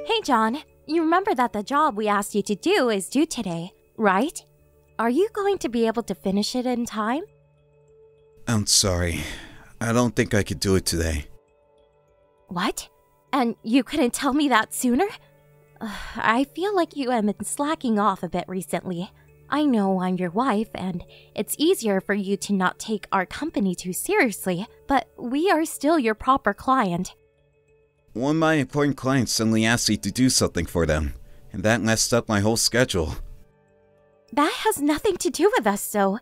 Hey John, you remember that the job we asked you to do is due today, right? Are you going to be able to finish it in time? I'm sorry. I don't think I could do it today. What? And you couldn't tell me that sooner? I feel like you have been slacking off a bit recently. I know I'm your wife, and it's easier for you to not take our company too seriously, but we are still your proper client. One of my important clients suddenly asked me to do something for them, and that messed up my whole schedule. That has nothing to do with us, though.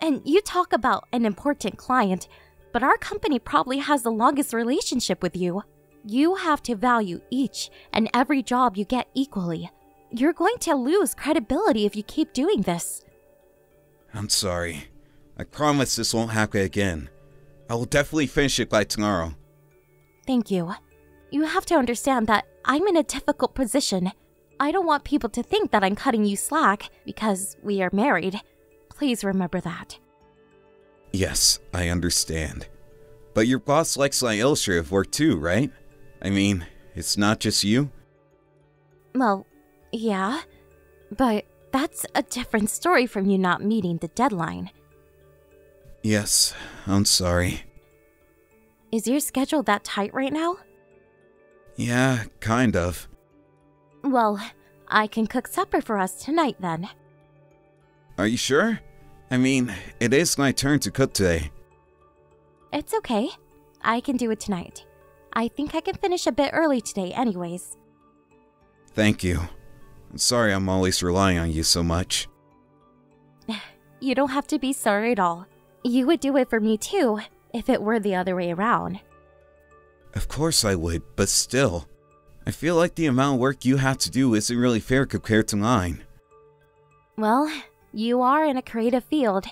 And you talk about an important client, but our company probably has the longest relationship with you. You have to value each and every job you get equally. You're going to lose credibility if you keep doing this. I'm sorry. I promise this won't happen again. I will definitely finish it by tomorrow. Thank you. You have to understand that I'm in a difficult position. I don't want people to think that I'm cutting you slack because we are married. Please remember that. Yes, I understand. But your boss likes my illustrative work too, right? I mean, it's not just you? Well, yeah. But that's a different story from you not meeting the deadline. Yes, I'm sorry. Is your schedule that tight right now? Yeah, kind of. Well, I can cook supper for us tonight then. Are you sure? I mean, it is my turn to cook today. It's okay. I can do it tonight. I think I can finish a bit early today anyways. Thank you. I'm sorry I'm always relying on you so much. You don't have to be sorry at all. You would do it for me too, if it were the other way around. Of course I would, but still. I feel like the amount of work you have to do isn't really fair compared to mine. Well, you are in a creative field.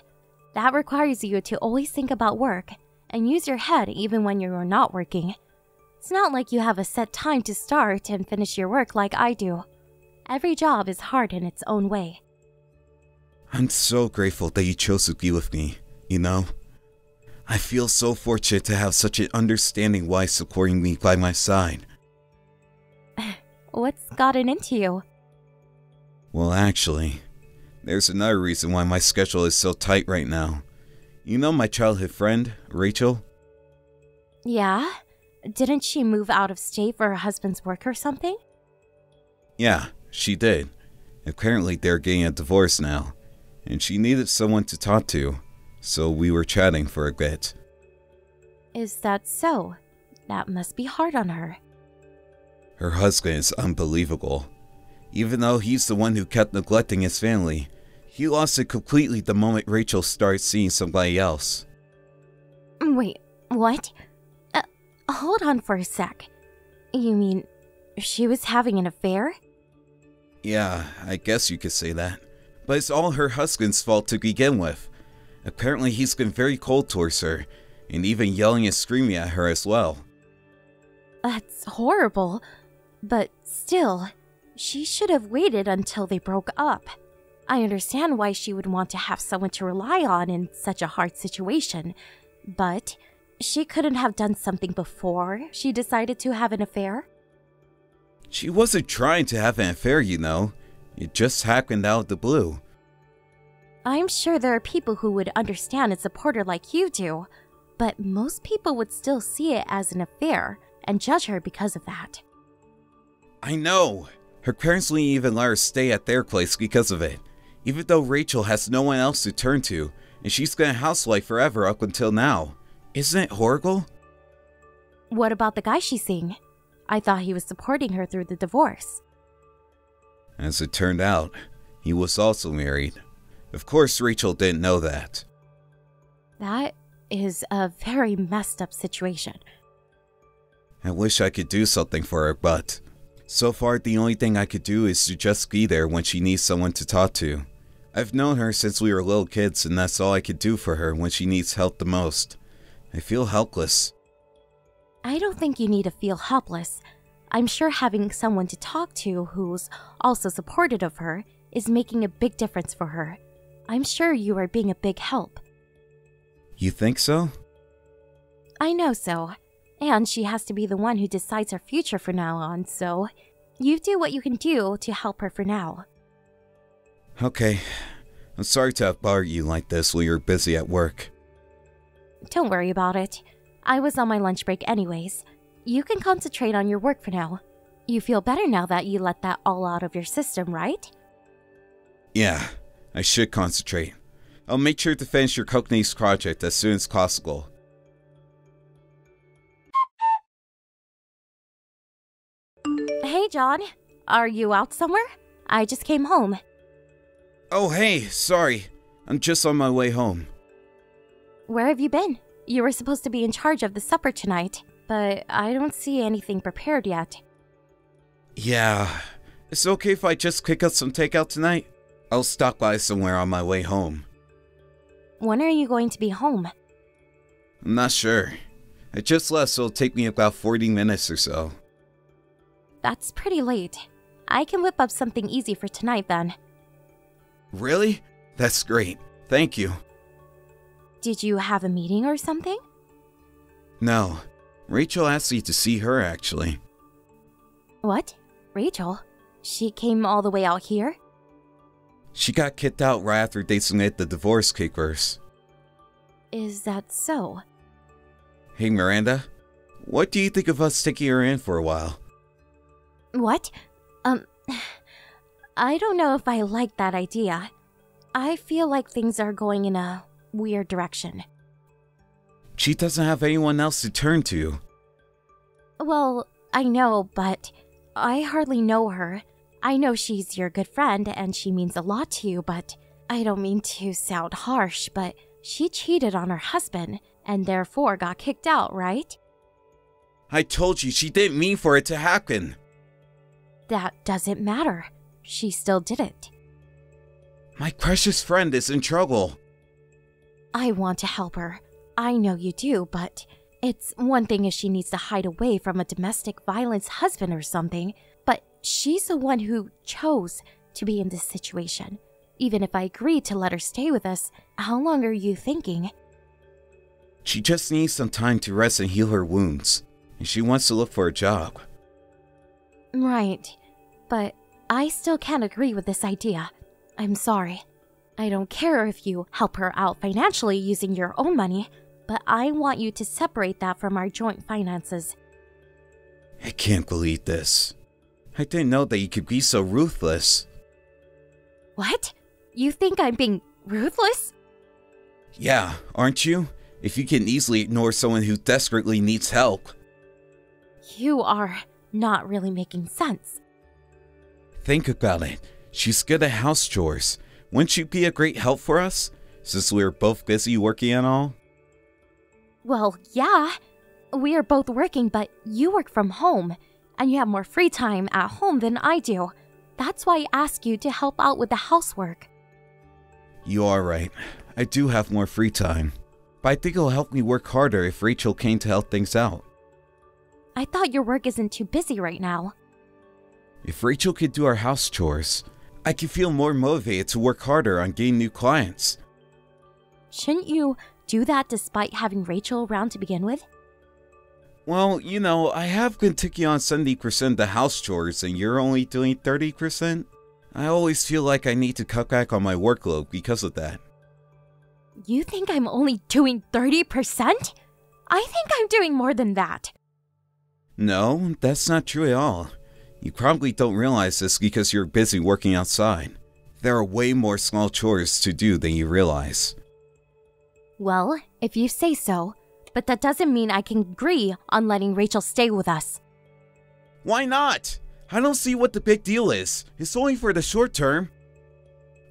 That requires you to always think about work and use your head even when you're not working. It's not like you have a set time to start and finish your work like I do. Every job is hard in its own way. I'm so grateful that you chose to be with me, you know? I feel so fortunate to have such an understanding wife supporting me by my side. What's gotten into you? Well, actually, there's another reason why my schedule is so tight right now. You know my childhood friend, Rachel? Yeah? Didn't she move out of state for her husband's work or something? Yeah, she did. Apparently they're getting a divorce now, and she needed someone to talk to, so we were chatting for a bit. Is that so? That must be hard on her. Her husband is unbelievable. Even though he's the one who kept neglecting his family, he lost it completely the moment Rachel started seeing somebody else. Wait, what? Hold on for a sec. You mean she was having an affair? Yeah, I guess you could say that. But it's all her husband's fault to begin with. Apparently he's been very cold towards her, and even yelling and screaming at her as well. That's horrible. But still, she should have waited until they broke up. I understand why she would want to have someone to rely on in such a hard situation, but she couldn't have done something before she decided to have an affair? She wasn't trying to have an affair, you know. It just happened out of the blue. I'm sure there are people who would understand and support her like you do, but most people would still see it as an affair and judge her because of that. I know! Her parents wouldn't even let her stay at their place because of it, even though Rachel has no one else to turn to, and she's been a housewife forever up until now. Isn't it horrible? What about the guy she's seeing? I thought he was supporting her through the divorce. As it turned out, he was also married. Of course Rachel didn't know that. That is a very messed up situation. I wish I could do something for her, but so far the only thing I could do is to just be there when she needs someone to talk to. I've known her since we were little kids, and that's all I could do for her when she needs help the most. I feel helpless. I don't think you need to feel helpless. I'm sure having someone to talk to who's also supportive of her is making a big difference for her. I'm sure you are being a big help. You think so? I know so. And she has to be the one who decides her future from now on, so You do what you can do to help her for now. Okay. I'm sorry to have bothered you like this while you're busy at work. Don't worry about it. I was on my lunch break anyways. You can concentrate on your work for now. You feel better now that you let that all out of your system, right? Yeah, I should concentrate. I'll make sure to finish your Cockney's project as soon as possible. Hey, John. Are you out somewhere? I just came home. Oh, hey, sorry. I'm just on my way home. Where have you been? You were supposed to be in charge of the supper tonight, but I don't see anything prepared yet. Yeah, it's okay if I just pick up some takeout tonight? I'll stop by somewhere on my way home. When are you going to be home? I'm not sure. I just left, so it'll take me about 40 minutes or so. That's pretty late. I can whip up something easy for tonight then. Really? That's great. Thank you. Did you have a meeting or something? No. Rachel asked me to see her, actually. What? Rachel? She came all the way out here? She got kicked out right after they submitted the divorce papers. Is that so? Hey, Miranda. What do you think of us taking her in for a while? What? I don't know if I like that idea. I feel like things are going in a weird direction. She doesn't have anyone else to turn to. Well, I know, but I hardly know her. I know she's your good friend and she means a lot to you, but I don't mean to sound harsh, but she cheated on her husband and therefore got kicked out, right? I told you she didn't mean for it to happen. That doesn't matter. She still did it. My precious friend is in trouble. I want to help her. I know you do, but it's one thing if she needs to hide away from a domestic violence husband or something, but she's the one who chose to be in this situation. Even if I agreed to let her stay with us, how long are you thinking? She just needs some time to rest and heal her wounds, and she wants to look for a job. Right, but I still can't agree with this idea. I'm sorry. I don't care if you help her out financially using your own money, but I want you to separate that from our joint finances. I can't believe this. I didn't know that you could be so ruthless. What? You think I'm being ruthless? Yeah, aren't you? If you can easily ignore someone who desperately needs help. You are not really making sense. Think about it. She's good at house chores. Wouldn't she be a great help for us, since we're both busy working and all? Well, yeah. We are both working, but you work from home, and you have more free time at home than I do. That's why I ask you to help out with the housework. You are right. I do have more free time. But I think it'll help me work harder if Rachel came to help things out. I thought your work isn't too busy right now. If Rachel could do our house chores, I could feel more motivated to work harder on getting new clients. Shouldn't you do that despite having Rachel around to begin with? Well, you know, I have been taking on 70% of the house chores and you're only doing 30%. I always feel like I need to cut back on my workload because of that. You think I'm only doing 30%? I think I'm doing more than that. No, that's not true at all. You probably don't realize this because you're busy working outside. There are way more small chores to do than you realize. Well, if you say so, but that doesn't mean I can agree on letting Rachel stay with us. Why not? I don't see what the big deal is. It's only for the short term.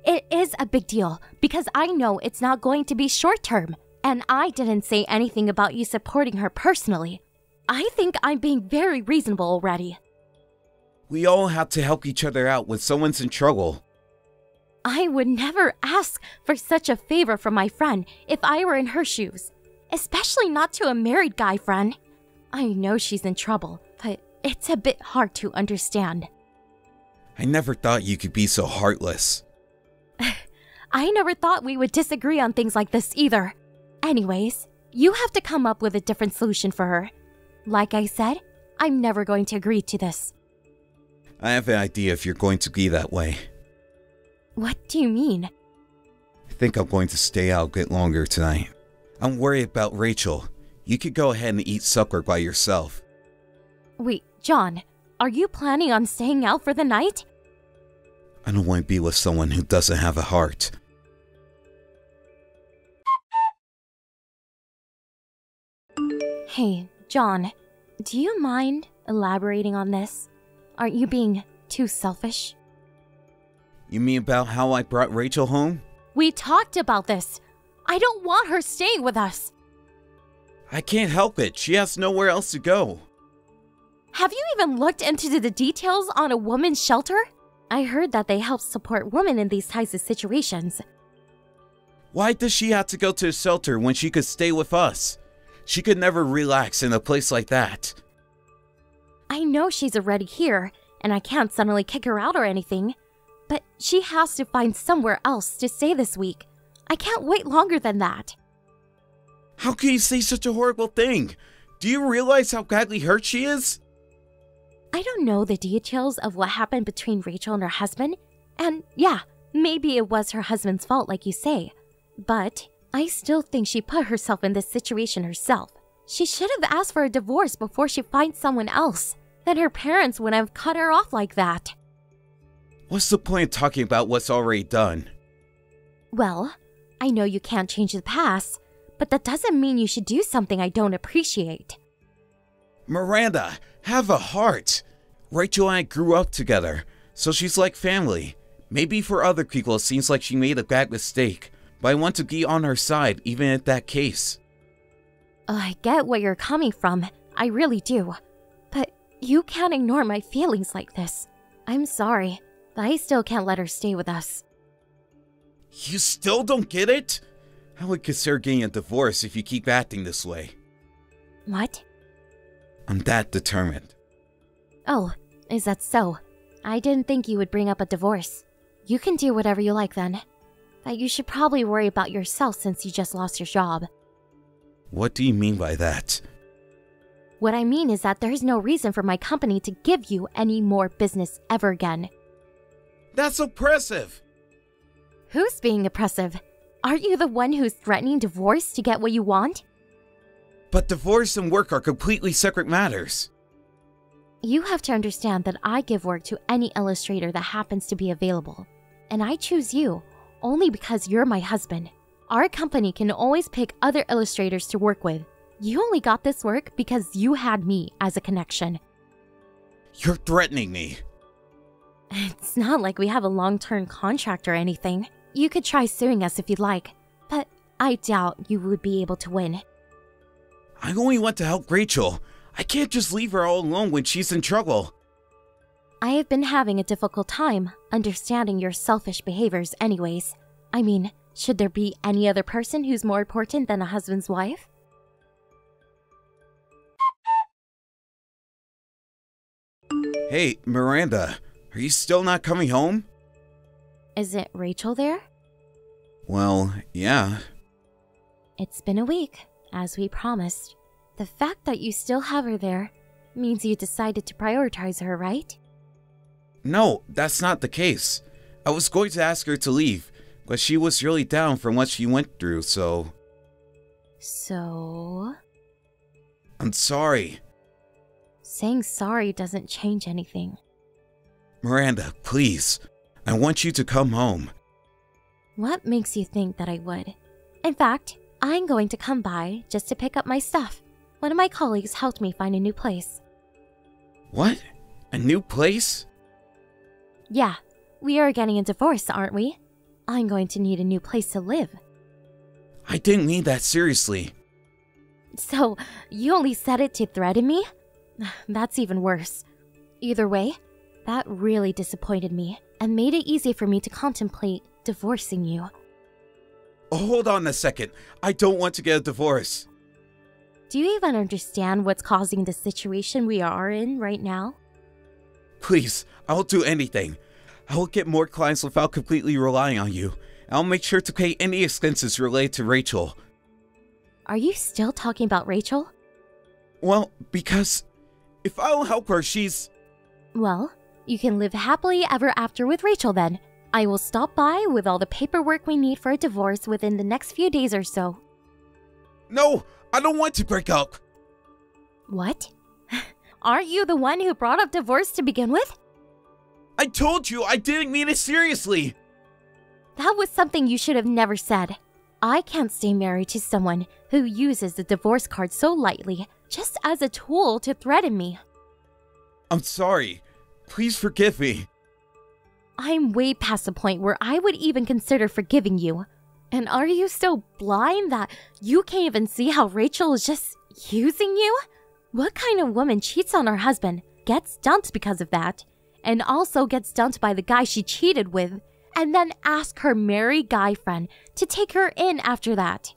It is a big deal because I know it's not going to be short term, and I didn't say anything about you supporting her personally. I think I'm being very reasonable already. We all have to help each other out when someone's in trouble. I would never ask for such a favor from my friend if I were in her shoes, especially not to a married guy friend. I know she's in trouble, but it's a bit hard to understand. I never thought you could be so heartless. I never thought we would disagree on things like this either. Anyways, you have to come up with a different solution for her. Like I said, I'm never going to agree to this. I have an idea if you're going to be that way. What do you mean? I think I'm going to stay out a bit longer tonight. I'm worried about Rachel. You could go ahead and eat supper by yourself. Wait, John, are you planning on staying out for the night? I don't want to be with someone who doesn't have a heart. Hey, John, do you mind elaborating on this? Aren't you being too selfish? You mean about how I brought Rachel home? We talked about this. I don't want her staying with us. I can't help it. She has nowhere else to go. Have you even looked into the details on a woman's shelter? I heard that they help support women in these types of situations. Why does she have to go to a shelter when she could stay with us? She could never relax in a place like that. I know she's already here, and I can't suddenly kick her out or anything. But she has to find somewhere else to stay this week. I can't wait longer than that. How can you say such a horrible thing? Do you realize how badly hurt she is? I don't know the details of what happened between Rachel and her husband. And yeah, maybe it was her husband's fault like you say. But I still think she put herself in this situation herself. She should have asked for a divorce before she finds someone else. Then her parents wouldn't have cut her off like that. What's the point of talking about what's already done? Well, I know you can't change the past, but that doesn't mean you should do something I don't appreciate. Miranda, have a heart. Rachel and I grew up together, so she's like family. Maybe for other people it seems like she made a bad mistake, but I want to be on her side even in that case. I get where you're coming from, I really do. But you can't ignore my feelings like this. I'm sorry, but I still can't let her stay with us. You still don't get it? I would consider getting a divorce if you keep acting this way. What? I'm that determined. Oh, is that so? I didn't think you would bring up a divorce. You can do whatever you like then. But you should probably worry about yourself since you just lost your job. What do you mean by that? What I mean is that there's no reason for my company to give you any more business ever again. That's oppressive! Who's being oppressive? Aren't you the one who's threatening divorce to get what you want? But divorce and work are completely separate matters. You have to understand that I give work to any illustrator that happens to be available. And I choose you only because you're my husband. Our company can always pick other illustrators to work with. You only got this work because you had me as a connection. You're threatening me. It's not like we have a long-term contract or anything. You could try suing us if you'd like, but I doubt you would be able to win. I only want to help Rachel. I can't just leave her all alone when she's in trouble. I have been having a difficult time understanding your selfish behaviors anyways. I mean, should there be any other person who's more important than a husband's wife? Hey, Miranda, are you still not coming home? Isn't Rachel there? Well, yeah. It's been a week, as we promised. The fact that you still have her there means you decided to prioritize her, right? No, that's not the case. I was going to ask her to leave, but she was really down from what she went through, so... So? I'm sorry. Saying sorry doesn't change anything. Miranda, please. I want you to come home. What makes you think that I would? In fact, I'm going to come by just to pick up my stuff. One of my colleagues helped me find a new place. What? A new place? Yeah, we are getting a divorce, aren't we? I'm going to need a new place to live. I didn't mean that seriously. So, you only said it to threaten me? That's even worse. Either way, that really disappointed me and made it easy for me to contemplate divorcing you. Hold on a second. I don't want to get a divorce. Do you even understand what's causing the situation we are in right now? Please, I'll do anything. I will get more clients without completely relying on you. I'll make sure to pay any expenses related to Rachel. Are you still talking about Rachel? Well, because if I don't help her, she's... Well, You can live happily ever after with Rachel then. I will stop by with all the paperwork we need for a divorce within the next few days or so. No, I don't want to break up. What? Aren't you the one who brought up divorce to begin with? I told you I didn't mean it seriously. That was something you should have never said. I can't stay married to someone who uses the divorce card so lightly, just as a tool to threaten me. I'm sorry. Please forgive me. I'm way past the point where I would even consider forgiving you. And are you so blind that you can't even see how Rachel is just using you? What kind of woman cheats on her husband, gets dumped because of that, and also gets dumped by the guy she cheated with, and then asks her married guy friend to take her in after that?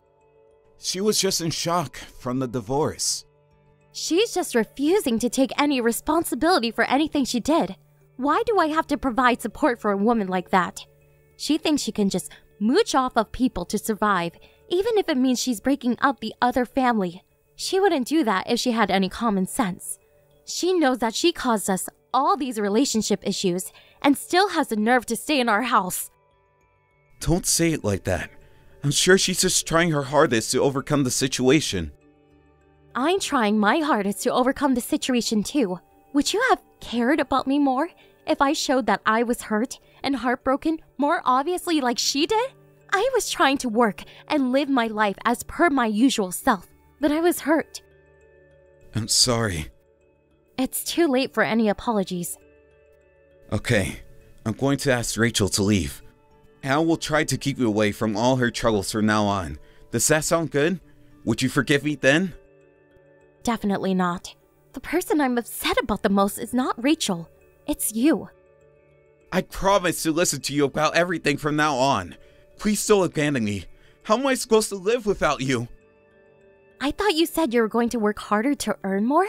She was just in shock from the divorce. She's just refusing to take any responsibility for anything she did. Why do I have to provide support for a woman like that? She thinks she can just mooch off of people to survive, even if it means she's breaking up the other family. She wouldn't do that if she had any common sense. She knows that she caused us all these relationship issues and still has the nerve to stay in our house. Don't say it like that. I'm sure she's just trying her hardest to overcome the situation. I'm trying my hardest to overcome the situation too. Would you have cared about me more if I showed that I was hurt and heartbroken more obviously like she did? I was trying to work and live my life as per my usual self, but I was hurt. I'm sorry. It's too late for any apologies. Okay, I'm going to ask Rachel to leave. Al will try to keep you away from all her troubles from now on. Does that sound good? Would you forgive me then? Definitely not. The person I'm upset about the most is not Rachel. It's you. I promise to listen to you about everything from now on. Please don't abandon me. How am I supposed to live without you? I thought you said you were going to work harder to earn more?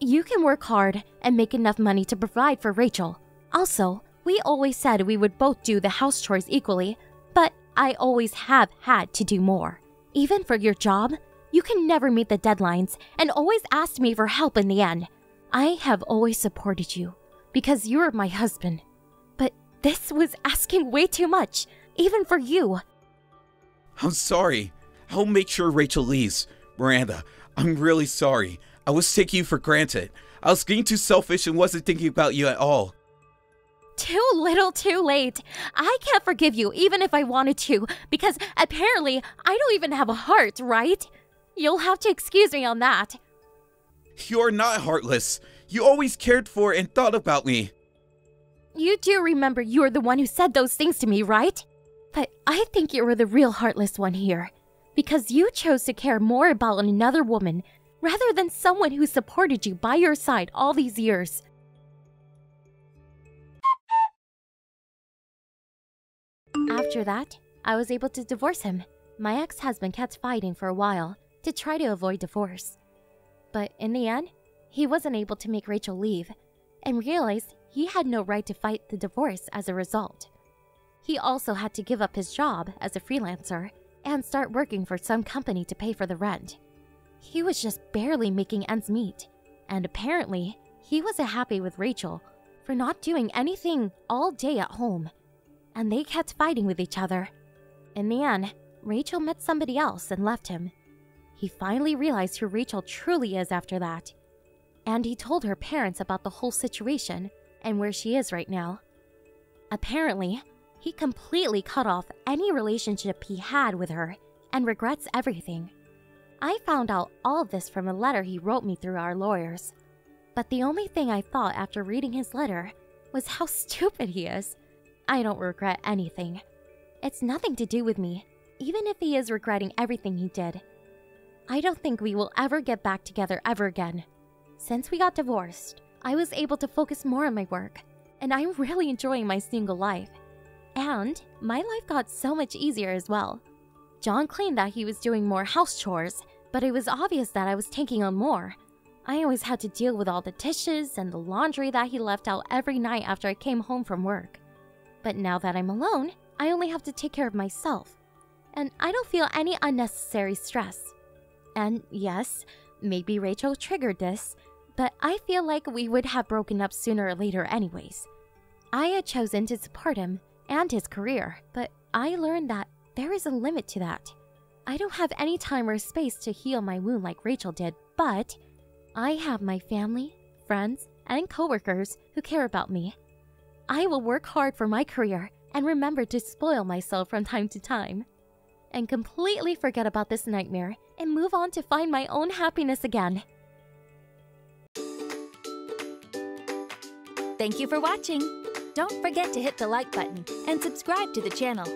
You can work hard and make enough money to provide for Rachel. Also, we always said we would both do the house chores equally, but I always have had to do more. Even for your job, you can never meet the deadlines and always asked me for help in the end. I have always supported you because you're my husband. But this was asking way too much, even for you. I'm sorry. I'll make sure Rachel leaves. Miranda, I'm really sorry. I was taking you for granted. I was getting too selfish and wasn't thinking about you at all. Too little, too late. I can't forgive you even if I wanted to, because apparently I don't even have a heart, right? You'll have to excuse me on that. You're not heartless. You always cared for and thought about me. You do remember you're the one who said those things to me, right? But I think you were the real heartless one here, because you chose to care more about another woman rather than someone who supported you by your side all these years. After that, I was able to divorce him. My ex-husband kept fighting for a while to try to avoid divorce. But in the end, he wasn't able to make Rachel leave and realized he had no right to fight the divorce as a result. He also had to give up his job as a freelancer and start working for some company to pay for the rent. He was just barely making ends meet, and apparently, he wasn't happy with Rachel for not doing anything all day at home, and they kept fighting with each other. In the end, Rachel met somebody else and left him. He finally realized who Rachel truly is after that, and he told her parents about the whole situation and where she is right now. Apparently, he completely cut off any relationship he had with her and regrets everything. I found out all of this from a letter he wrote me through our lawyers. But the only thing I thought after reading his letter was how stupid he is. I don't regret anything. It's nothing to do with me, even if he is regretting everything he did. I don't think we will ever get back together ever again. Since we got divorced, I was able to focus more on my work, and I'm really enjoying my single life. And my life got so much easier as well. John claimed that he was doing more house chores, but it was obvious that I was taking on more. I always had to deal with all the dishes and the laundry that he left out every night after I came home from work. But now that I'm alone, I only have to take care of myself. And I don't feel any unnecessary stress. And yes, maybe Rachel triggered this, but I feel like we would have broken up sooner or later anyways. I had chosen to support him and his career, but I learned that there is a limit to that. I don't have any time or space to heal my wound like Rachel did, but I have my family, friends, and coworkers who care about me. I will work hard for my career and remember to spoil myself from time to time, and completely forget about this nightmare and move on to find my own happiness again. Thank you for watching. Don't forget to hit the like button and subscribe to the channel.